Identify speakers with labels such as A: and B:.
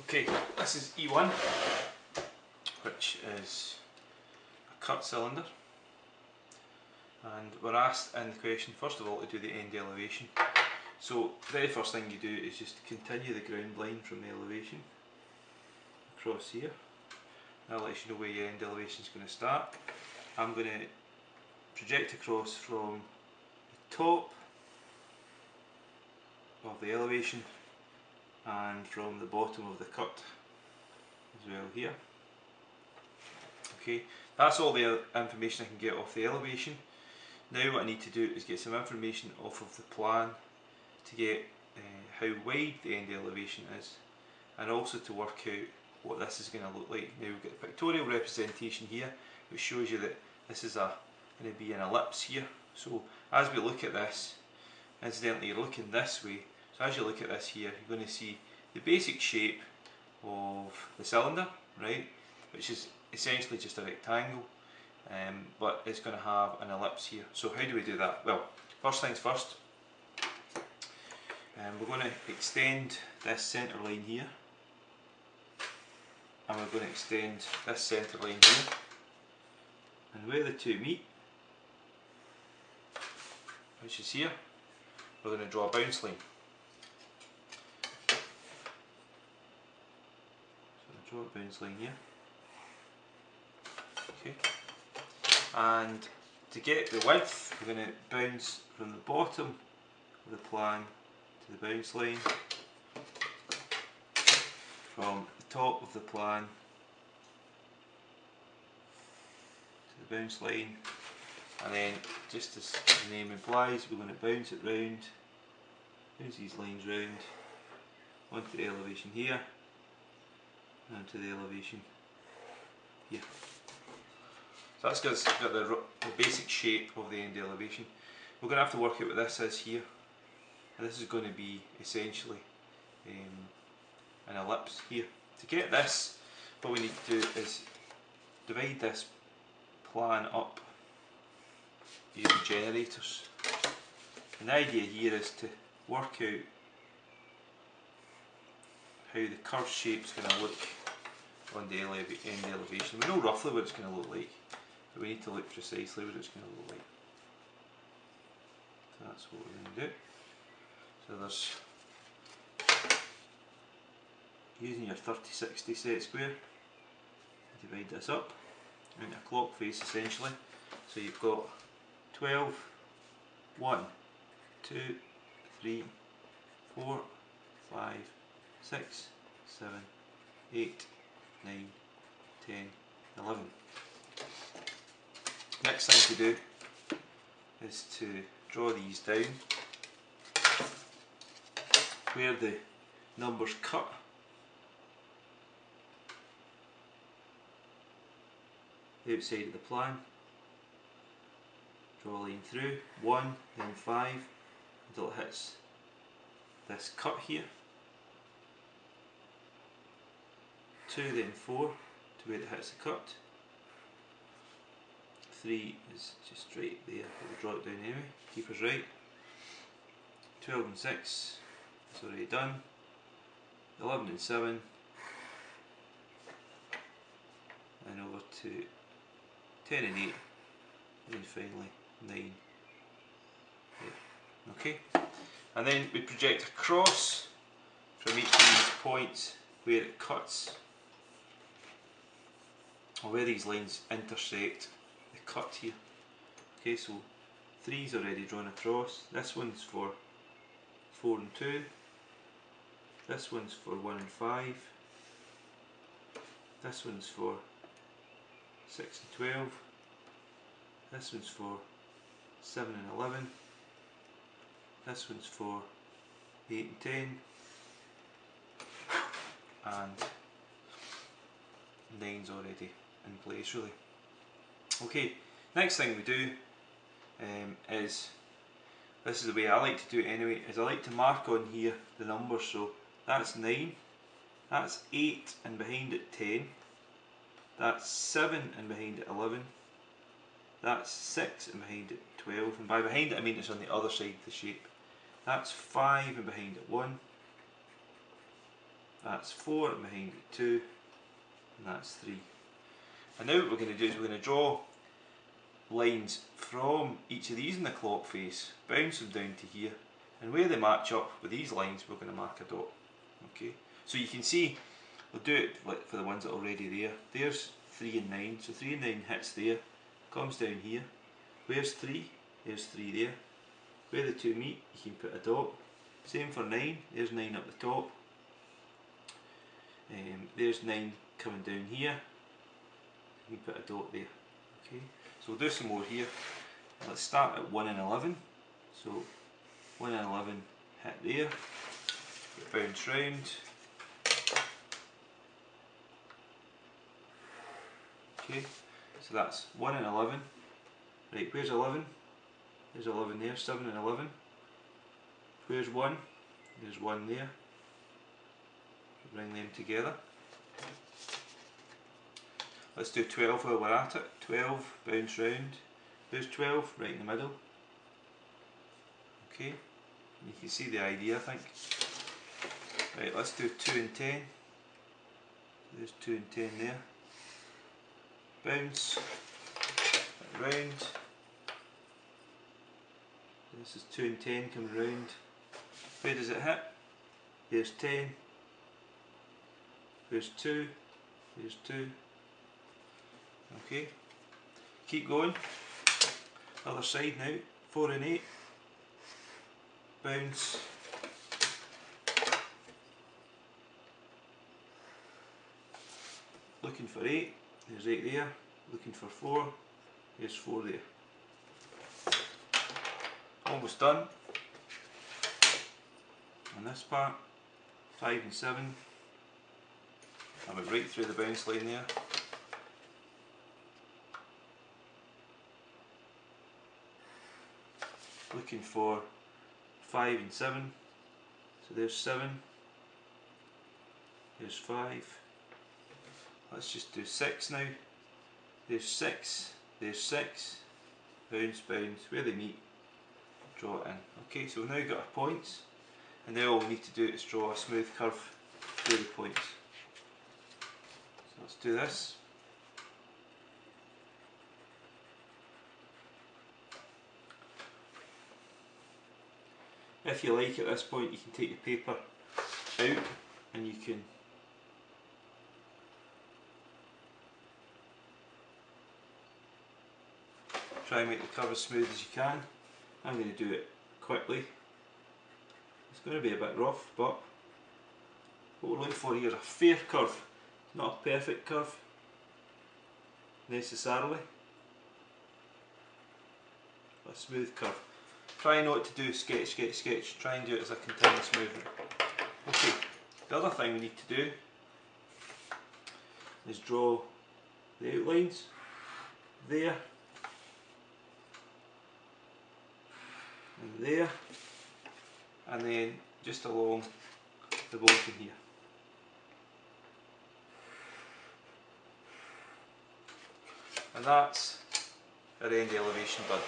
A: Okay, this is E1, which is a cut cylinder, and we're asked in the question first of all to do the end elevation. So the very first thing you do is just continue the ground line from the elevation across here. That lets you know where your end elevation is going to start. I'm going to project across from the top of the elevation and from the bottom of the cut as well here. Okay, that's all the information I can get off the elevation. Now what I need to do is get some information off of the plan to get how wide the end elevation is, and also to work out what this is going to look like. Now we've got a pictorial representation here which shows you that this is going to be an ellipse here. So as we look at this, incidentally you're looking this way, so as you look at this here you're going to see the basic shape of the cylinder, right, which is essentially just a rectangle, but it's going to have an ellipse here. So how do we do that? Well, first things first, we're going to extend this centre line here, and we're going to extend this centre line here, and where the two meet, which is here, we're going to draw a bounce line. So draw a bounce line here. Okay. And to get the width, we're going to bounce from the bottom of the plan to the bounce line, from the top of the plan to the bounce line, and then just as the name implies, we're going to bounce it round, bounce these lines round onto the elevation here and to the elevation here. So that's got the basic shape of the end elevation. We're going to have to work out what this is here, and this is going to be essentially an ellipse here. To get this, what we need to do is divide this plan up using generators. And the idea here is to work out how the curved shape is going to look on the end elevation. We know roughly what it's going to look like, but we need to look precisely what it's going to look like. So that's what we're going to do. So there's, using your 30-60 set square, divide this up into a clock face essentially. So you've got 12, 1, 2, 3, 4, 5, 6, 7, 8, 9, 10, 11. Next thing to do is to draw these down where the numbers cut. The outside of the plan. Draw a line through 1, then 5 until it hits this cut here. 2, then 4 to where it hits the cut. 3 is just right there, but we'll draw it down anyway, keep us right. 12 and 6 is already done. 11 and 7, and over to 10 and 8, and then finally 9 there. Okay, and then we project across from each of these points where it cuts, or where these lines intersect the cut here. Okay, so 3 is already drawn across. This one's for 4 and 2. This one's for 1 and 5. This one's for 6 and 12. This one's for 7 and 11. This one's for 8 and 10. And 9's already in place really. Okay, next thing we do is, this is the way I like to do it anyway, is I like to mark on here the numbers. So that's 9, that's 8 and behind it 10, that's 7 and behind it 11, that's 6 and behind it 12, and by behind it I mean it's on the other side of the shape. That's 5 and behind it 1, that's 4, and behind it 2, and that's 3. And now what we're going to do is we're going to draw lines from each of these in the clock face, bounce them down to here, and where they match up with these lines we're going to mark a dot. Okay, so you can see, we'll do it like for the ones that are already there. There's 3 and 9, so 3 and 9 hits there, comes down here. Where's 3? There's 3 there. Where the two meet, you can put a dot. Same for 9, there's 9 up the top. There's 9 coming down here, you can put a dot there. Okay, so we'll do some more here. Let's start at 1 and 11. So 1 and 11 hit there, bounce round. Okay, so that's 1 and 11. Right, where's 11? There's 11 there, 7 and 11. Where's 1? There's 1 there. Bring them together. Let's do 12 while we're at it. 12, bounce round. Where's 12? Right in the middle. Okay, you can see the idea, I think. Right, let's do 2 and 10. There's 2 and 10 there. Bounce, round. This is 2 and 10 coming round. Where does it hit? Here's 10. Here's 2. Here's 2. Okay. Keep going. Other side now. 4 and 8. Bounce. Looking for 8. There's 8 there. Looking for 4. There's 4 there. Almost done. On this part, 5 and 7. I went right through the bounce line there. Looking for 5 and 7. So there's 7. There's 5. Let's just do 6 now. There's 6. There's 6. Bounce, bounce. Where they meet, draw it in. Okay, so we've now got our points, and now all we need to do is draw a smooth curve through the points. So let's do this. If you like, at this point you can take your paper out and you can try and make the curve as smooth as you can. I'm going to do it quickly. It's going to be a bit rough, but what we're looking for here is a fair curve, not a perfect curve necessarily, but a smooth curve. Try not to do sketch, sketch, sketch. Try and do it as a continuous movement. Okay, the other thing we need to do is draw the outlines there and there, and then just along the bottom here. And that's our end elevation done.